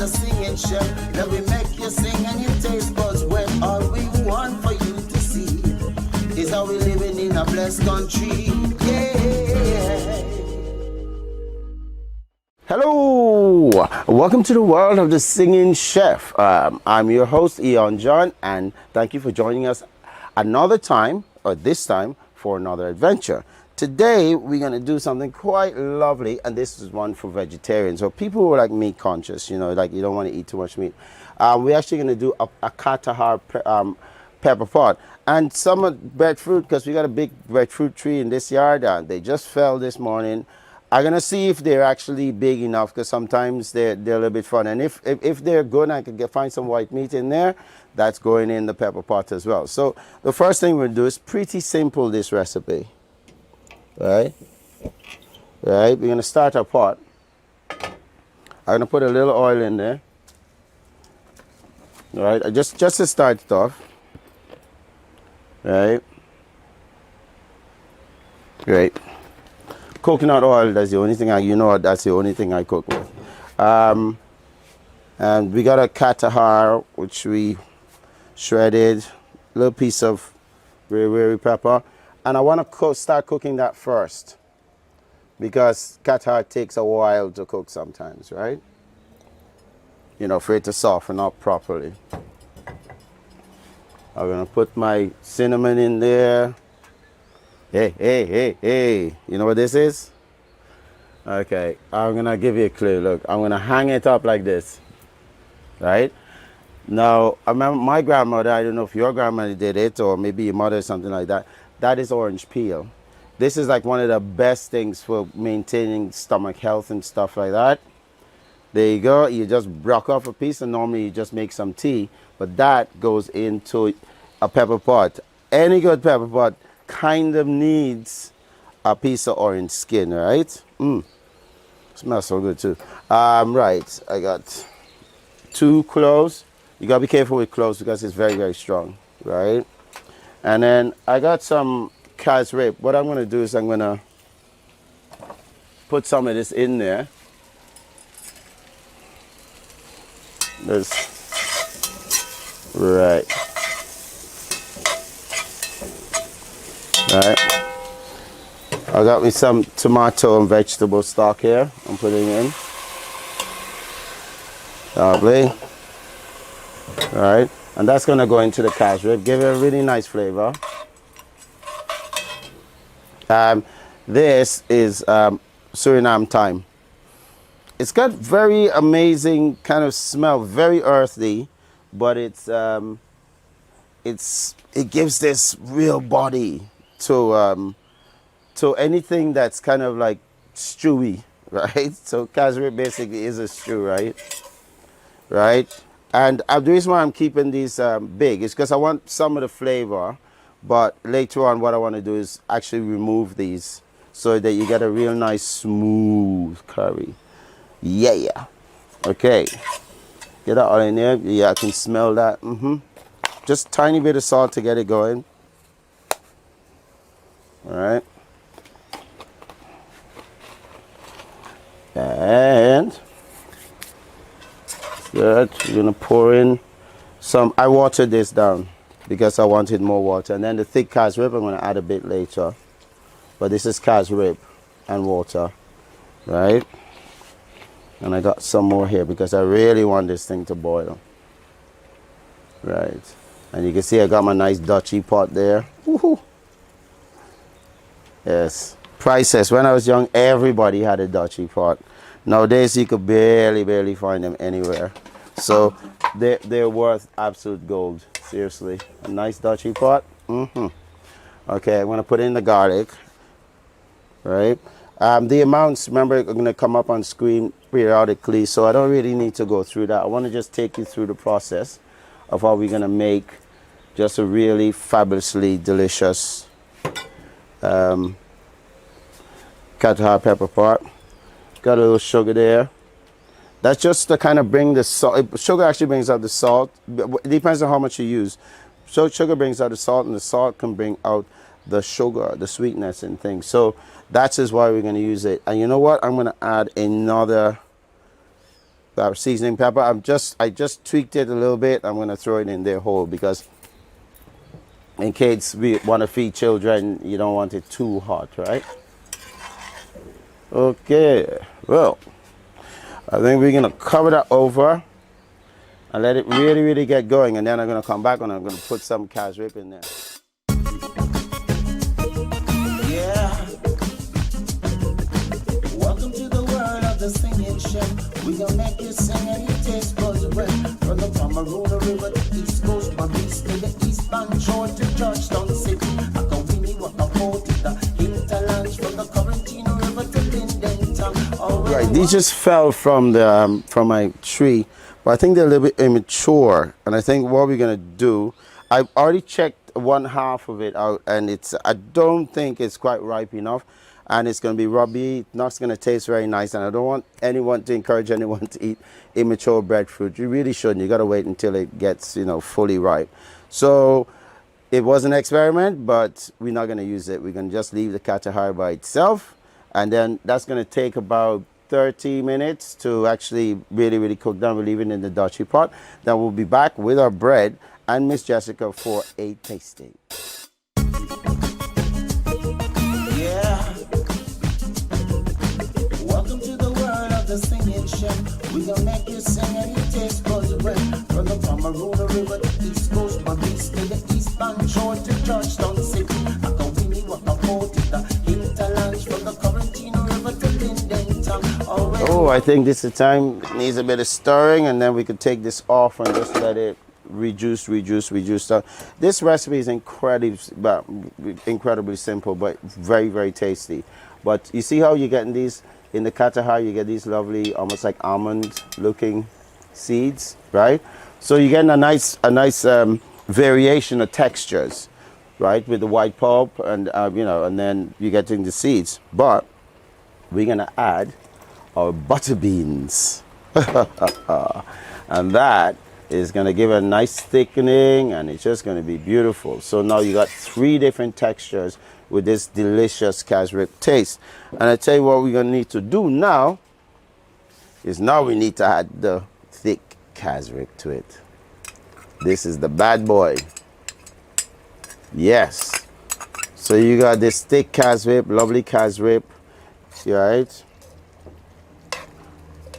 the singing chef. Let me make you sing and your taste buds wet. All we want for you to see is how we living in a blessed country. Yeah. Hello, welcome to the world of the singing chef. I'm your host Eon John, and thank you for joining us another time, or this time, for another adventure. Today we're going to do something quite lovely, and this is one for vegetarians or people who are like meat conscious, you know, like you don't want to eat too much meat. We're actually going to do a Katahar Pepperpot and some breadfruit, because we got a big breadfruit tree in this yard. They just fell this morning. I'm going to see if they're actually big enough, because sometimes they're a little bit fun. And if they're good, I can find some white meat in there, that's going in the pepper pot as well. So the first thing we'll do is pretty simple, this recipe. Right? We're going to start our pot. I'm going to put a little oil in there. All right, just to start it off. Right? Great. Coconut oil, that's the only thing that's the only thing I cook with. And we got a Katahar, which we shredded, a little piece of riri pepper. And I want to start cooking that first, because Katahar takes a while to cook sometimes, right? You know, for it to soften up properly. I'm going to put my cinnamon in there. Hey. You know what this is? Okay, I'm going to give you a clue. Look, I'm going to hang it up like this. Right? Now, I remember my grandmother, I don't know if your grandmother did it, or maybe your mother or something like that. That is orange peel. This is like one of the best things for maintaining stomach health and stuff like that. There you go. You just brock off a piece, and normally you just make some tea. But that goes into a pepper pot. Any good pepper pot kind of needs a piece of orange skin, right? Smells so good too. Right, I got 2 cloves. You gotta be careful with cloves because it's very, very strong, right? And then I got some calf's rib. What I'm gonna do is I'm gonna put some of this in there. Right. I got me some tomato and vegetable stock here. I'm putting in. Lovely. All right, and that's gonna go into the calf's rib. Give it a really nice flavor. This is Suriname thyme. It's got very amazing kind of smell, very earthy, but it gives this real body to anything that's kind of like stewy, right? So calf's rib basically is a stew, right? And the reason why I'm keeping these big is because I want some of the flavor, but later on what I want to do is actually remove these so that you get a real nice smooth curry. Yeah. Okay. Get that all in there. Yeah, I can smell that. Just tiny bit of salt to get it going. All right. And good. You're gonna pour in some. I watered this down because I wanted more water, and then the thick calf's rib I'm gonna add a bit later. But this is calf's rib and water, right? And I got some more here because I really want this thing to boil, right? And you can see I got my nice Dutchy pot there. Woohoo! Yes, priceless. When I was young, everybody had a Dutchy pot. Nowadays, you could barely find them anywhere. So they're worth absolute gold. Seriously, a nice Dutchy pot. Okay, I'm gonna put in the garlic. Right. The amounts, remember, are gonna come up on screen periodically, so I don't really need to go through that. I want to just take you through the process of how we're gonna make just a really fabulously delicious Katahar Pepperpot. Got a little sugar there. That's just to kind of bring the salt. Sugar actually brings out the salt. It depends on how much you use. So sugar brings out the salt, and the salt can bring out the sugar, the sweetness and things. So that's just why we're going to use it. And you know what? I'm going to add another seasoning pepper. I just tweaked it a little bit. I'm gonna throw it in there whole because in case we want to feed children, you don't want it too hot, right? Okay, well, I think we're gonna cover that over and let it really get going, and then I'm gonna come back and I'm gonna put some casrip in there. Yeah. Welcome to the world of the singing chef. We gonna make you sing and you taste buds red. From the Pomeranian River to East Coast, my beast to the eastbound shore to Georgetown City. I can win you what I hold to the hinterlands from the Correntino River to Linden Town. Right, these just fell from the from my tree, but I think they're a little bit immature. And I think what we're gonna do, I've already checked one half of it out, and I don't think it's quite ripe enough, and it's gonna be rubby. Not gonna taste very nice, and I don't want anyone to encourage anyone to eat immature breadfruit. You really shouldn't. You gotta wait until it gets, fully ripe. So it was an experiment, but we're not gonna use it. We're gonna just leave the Katahar by itself, and then that's gonna take about 30 minutes to actually really cook down. We'll leave it in the Dutchie pot. Then we'll be back with our bread and Miss Jessica for a tasting. Yeah. Welcome to the world of the singing chef. We gonna make you sing and you taste buds red. From the Pomeranian River to East Coast, my beast to the eastbound shore to Georgetown City. I can win you what I hold to the hinterlands from the Correntino River to Linden Town. Oh, I think this is the time. It needs a bit of stirring, and then we could take this off and just let it reduce. This recipe is incredibly simple, but very tasty. But you see how you're getting these in the Katahar? You get these lovely, almost like almond-looking seeds, right? So you're getting a nice variation of textures, right, with the white pulp, and and then you're getting the seeds. But we're gonna add our butter beans, and that is going to give a nice thickening, and it's just going to be beautiful. So now you got 3 different textures with this delicious casrip taste. And I tell you what we're going to need to do now is we need to add the thick casrip to it. This is the bad boy. Yes. So you got this thick casrip, lovely casrip, right?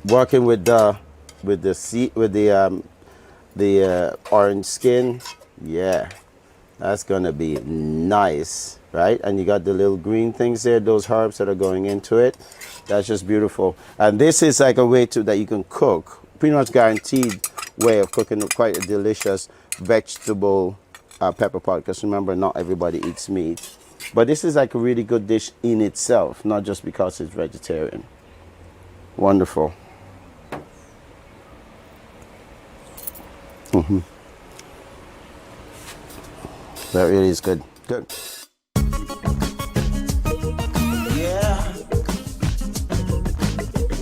Working with the orange skin. Yeah, that's gonna be nice, right? And you got the little green things there, those herbs that are going into it. That's just beautiful. And this is like a way that you can cook, pretty much guaranteed way of cooking quite a delicious vegetable pepper pot, because remember, not everybody eats meat. But this is like a really good dish in itself, not just because it's vegetarian. Wonderful. That really is good. Good. Yeah.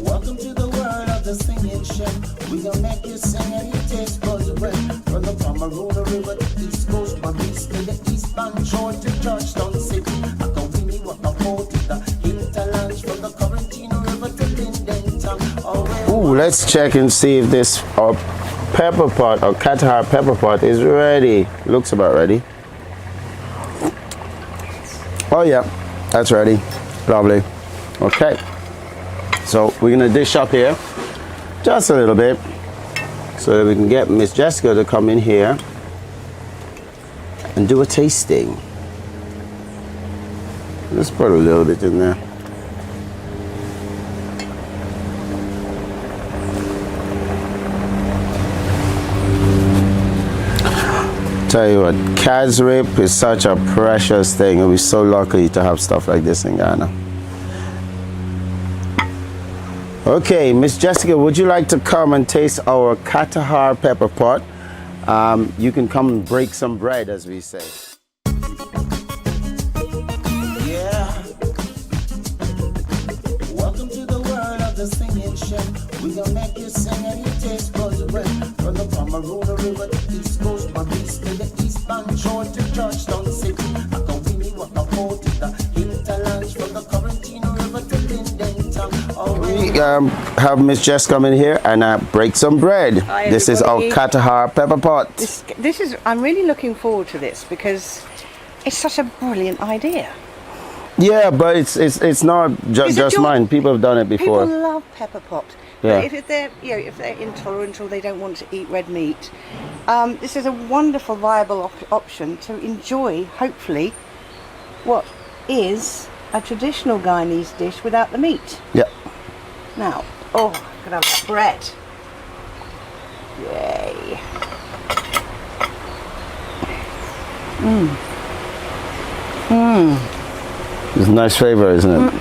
Welcome to the world of the singing chef. We gonna make you sing and you taste buds red. From the Pomeranian River to East Coast, my beast to the eastbound shore to Georgetown City. I can win you what I hold to the hinterlands from the Correntino River to Linden Town. Ooh, let's check and see if this pepper pot or Katahar pepper pot is ready. Looks about ready. Oh yeah, that's ready. Lovely. Okay, so we're gonna dish up here just a little bit so that we can get Miss Jessica to come in here and do a tasting. Let's put a little bit in there. Tell you what, casrip is such a precious thing, and we're so lucky to have stuff like this in Ghana. Okay, Miss Jessica, would you like to come and taste our Katahar pepper pot? You can come and break some bread, as we say. Yeah. Welcome to the world of the singing chef. We gonna make you sing and you taste buds red. From the Pomeranian River to East Coast, my beast to the eastbound shore to Georgetown City. I can win you what I hold to the hinterlands from the Correntino River to Linden Town. have Miss Jess come in here and break some bread. Hi, this is our everybody. Katahar Pepperpot. This is. I'm really looking forward to this because it's such a brilliant idea. Yeah, but it's not just mine. People have done it before. People love Pepperpot. Yeah. But if they're intolerant or they don't want to eat red meat, this is a wonderful, viable option to enjoy. Hopefully, what is a traditional Guyanese dish without the meat. Yeah. Now, oh, I could have that bread. Yay. It's a nice flavor, isn't it?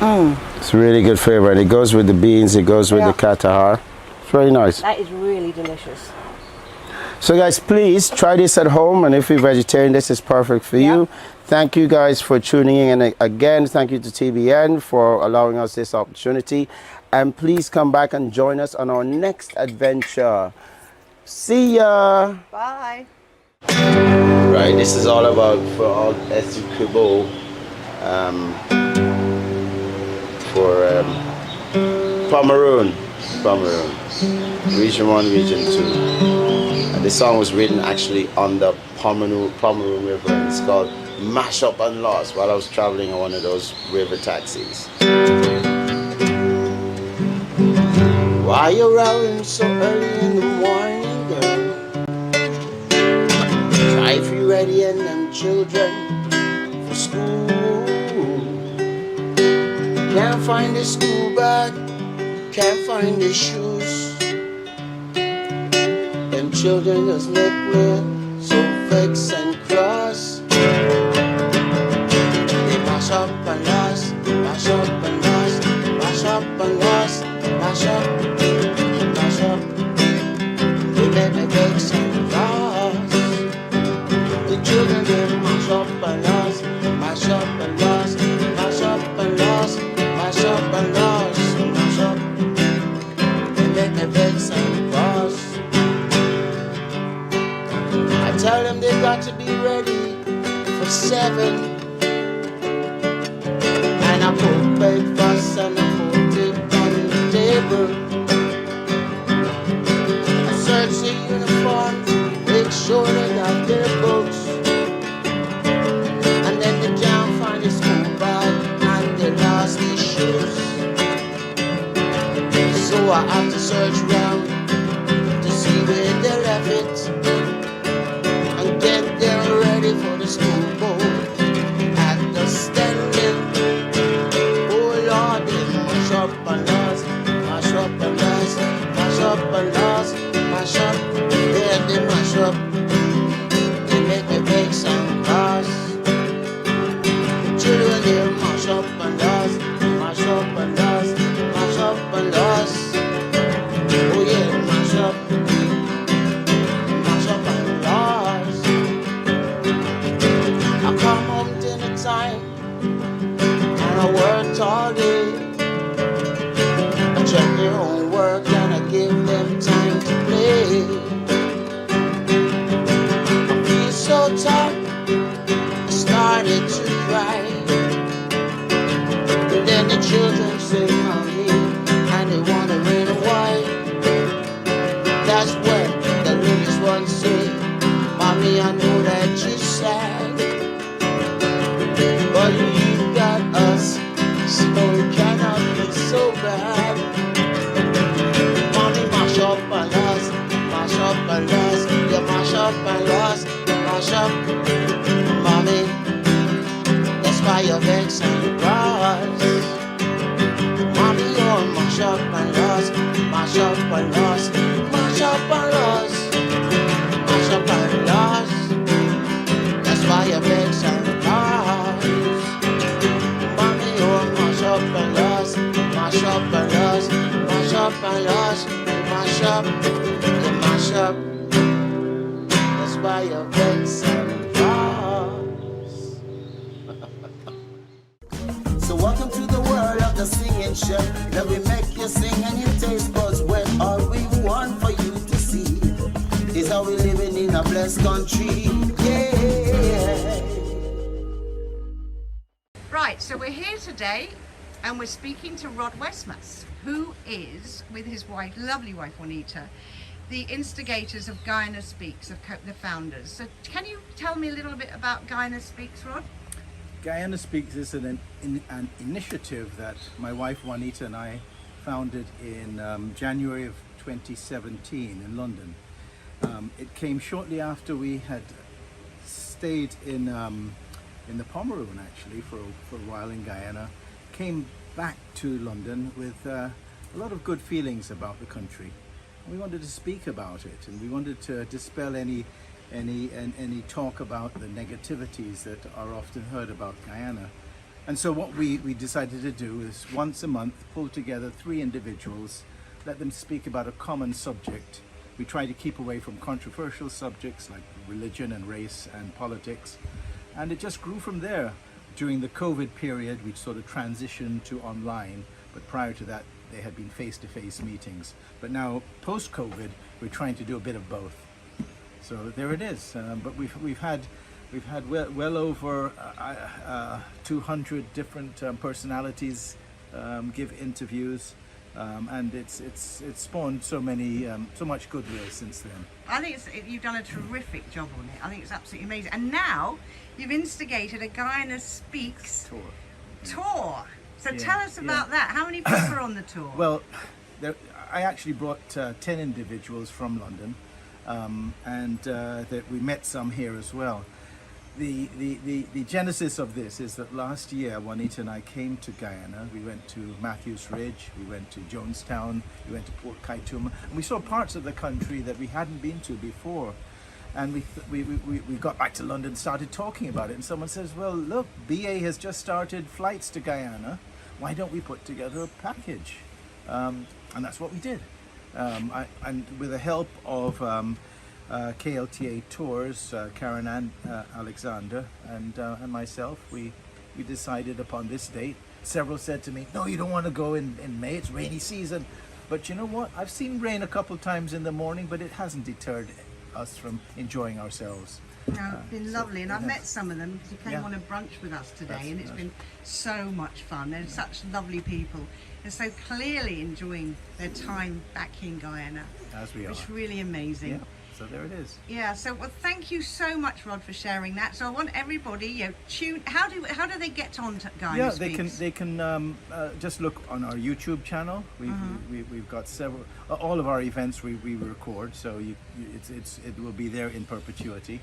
It's a really good flavor, and it goes with the beans, it goes with the Katahar. It's very nice. That is really delicious. So guys, please try this at home, and if you're vegetarian, this is perfect for you. Thank you guys for tuning in, and again, thank you to TBN for allowing us this opportunity. And please come back and join us on our next adventure. See ya! Bye. Right, this is all about for all Esu Kubo, for Pomeroon, Region 1, Region 2. And this song was written actually on the Pomeroon River, and it's called Mash Up and Lost, while I was traveling on one of those river taxis. Why you're out so early in the morning, girl? Try if you're ready and them children for school. Can't find the school bag, can't find the shoes. Them children just make me so vexed and cross. They mash up and lost, mash up and lost, mash up and lost, mash up, mash up. They make me vexed and cross. The children they mash up and lost, mash up and lost, mash up and lost, mash up and lost, mash up. They make me vexed and cross. I tell them they got to be ready for 7. And I put breakfast and I put it on the table. I search the uniform, make sure they got their books. And then they can't find the school bag and they lost their shoes. So I have to search around to see where they left it. Get them ready for the school boat at the standing. Oh Lord, they mash up and lost, mash up and lost, mash up and lost, mash up. Yeah, they mash up. They make me vex and cross. Children, they mash up and lost, mash up and lost, mash up and lost. Oh yeah, mash up. Come home dinner time and I worked all day. I check their homework and I give them time to play. I feel so tired, I started to cry. And then the children say mommy and they wanna run away. That's when the littlest one say, mommy, I know that you're sad, but you got us, so it cannot be so bad. Mommy, mash up and lost, mash up and lost. You mash up and lost, mash up. Mommy, that's why you're vexed and cross. Mommy, you're mash up and lost, mash up and lost, mash up and lost, mash up and lost. That's why you're vexed and cross. Mash up and lost, mash up and lost, mash up and lost, mash up, you mash up. That's why you're vexed and lost. So welcome to the world of the singing chef. Let me make you sing and your taste buds wet. All we want for you to see is how we living in a blessed country. Yeah. Right, so we're here today and we're speaking to Rod Westmas, who is, with his wife, lovely wife Juanita, the instigators of Guyana Speaks, the founders. So can you tell me a little bit about Guyana Speaks, Rod? Guyana Speaks is an initiative that my wife Juanita and I founded in January of 2017 in London. It came shortly after we had stayed in the Pomeroon, actually, for a while in Guyana. Came back to London with a lot of good feelings about the country. We wanted to speak about it, and we wanted to dispel any talk about the negativities that are often heard about Guyana. And so what we decided to do is once a month pull together 3 individuals, let them speak about a common subject. We try to keep away from controversial subjects like religion and race and politics. And it just grew from there. During the COVID period, we sort of transitioned to online, but prior to that, they had been face-to-face meetings. But now, post-COVID, we're trying to do a bit of both. So there it is. But we've had well over 200 different personalities give interviews, and it's spawned so much goodwill since then. I think you've done a terrific job on it. I think it's absolutely amazing. And now you've instigated a Guyana Speaks tour. So tell us about that. How many people are on the tour? Well, I actually brought 10 individuals from London, and that we met some here as well. The genesis of this is that last year Juanita and I came to Guyana. We went to Matthews Ridge, we went to Jonestown, we went to Port Kaituma, and we saw parts of the country that we hadn't been to before. And we got back to London, started talking about it, and someone says, well, look, BA has just started flights to Guyana. Why don't we put together a package? And that's what we did. And with the help of KLTA Tours, Karen and Alexander and myself, we decided upon this date. Several said to me, no, you don't want to go in May, it's rainy season. But you know what? I've seen rain a couple times in the morning, but it hasn't deterred us from enjoying ourselves. No, it's been lovely, and I've met some of them because you came on a brunch with us today, and it's been so much fun. They're such lovely people, and so clearly enjoying their time back in Guyana. As we are. It's really amazing. Yeah. So there it is. Yeah. So well, thank you so much, Rod, for sharing that. So I want everybody, tune. How do they get on to Guyana Speaks? They can just look on our YouTube channel. We've got several. All of our events we record, so it will be there in perpetuity.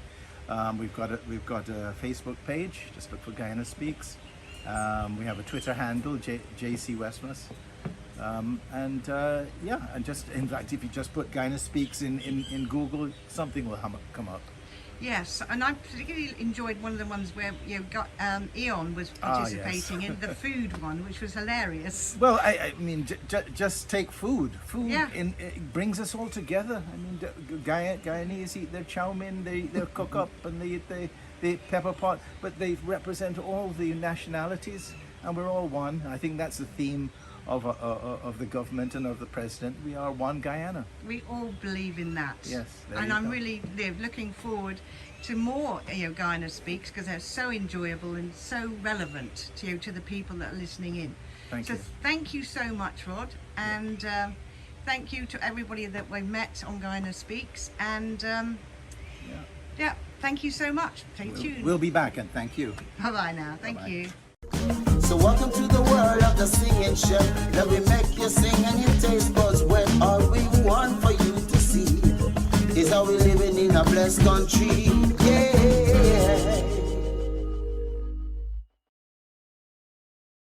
We've got a Facebook page. Just look for Guyana Speaks. We have a Twitter handle, JC Westmas. And just in fact, if you just put Guyana Speaks in Google, something will come up. Yes, and I particularly enjoyed one of the ones where Eon was participating in the food one, which was hilarious. Well, I mean, just take food. Food it brings us all together. I mean, Guyanese eat their chow mein, they cook up, and they eat the pepper pot, but they represent all the nationalities, and we're all one. I think that's the theme of the government and of the president. We are one Guyana. We all believe in that. Yes, and I'm really looking forward to more Guyana Speaks, because they're so enjoyable and so relevant to the people that are listening in. Thank you. Thank you so much, Rod, and thank you to everybody that we've met on Guyana Speaks, and thank you so much. Stay tuned. We'll be back, and thank you. Bye-bye now. Thank you. So welcome to the world of the singing chef. Let me make you sing and your taste buds wet. All we want for you to see is how we living in a blessed country. Yeah.